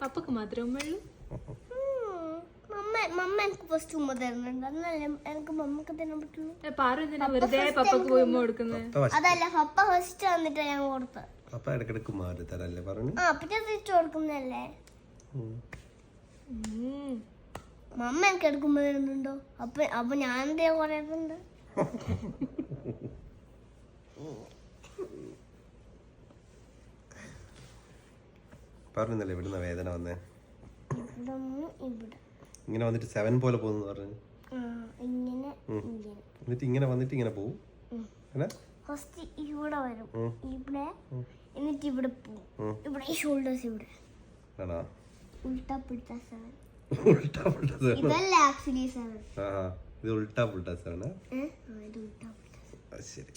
പപ്പക്ക് മാത്രമേ ഉമ്മയുള്ളൂ? മമ്മ എനിക്ക് ഫസ്റ്റ് ഉമ്മ തരുന്നുണ്ട്, എന്നല്ലേ എനിക്ക് മമ്മക്ക് തരാൻ പറ്റുള്ളൂ. പാറു എന്തിനാ വെറുതെ പപ്പക്ക് പോയി ഉമ്മ കൊടുക്കുന്നത്? അതല്ല, പപ്പ ഫസ്റ്റ് വന്നിട്ട് ഞാൻ കൊടുത്തത്. പപ്പ ഇടക്കിടക്ക് മാറി തരല്ലേ പറഞ്ഞു. പിന്നെ തിരിച്ചു കൊടുക്കുന്നല്ലേ. മമ്മ എനിക്ക് എടുക്കുമ്പോ തരുന്നുണ്ടോ? അപ്പൊ ഞാൻ എന്തേ പറയുന്നുണ്ട്. പറഞ്ഞല്ലേ ഇവിടുന്ന വേദന വന്നേ? ഇവിടെ ഇങ്ങനെ വന്നിട്ട് 7 പോലെ പോകുന്നു പറഞ്ഞു. എന്നിട്ട് ഇങ്ങനെ വന്നിട്ട് ഇങ്ങനെ പോകും. ഫസ്റ്റ് ഇവിടെ വരും, ഇവിടെ എന്നിട്ട് ഇവിടെ പോകും. ഇവിടെ ഈ ഷോൾഡേഴ്സ് ഇവിടെ. ആണോ? ഉൾട്ടാ പുൾട്ടാ 7. ഉൾട്ടാ പുൾട്ടാ 7. ഇതല്ല ആക്ച്വലി 7. ഇത് ഉൾട്ടാ പുൾട്ടാ 7 ആണ്. ഇത് ഉൾട്ടാ പുൾട്ടാ 7. ശരി.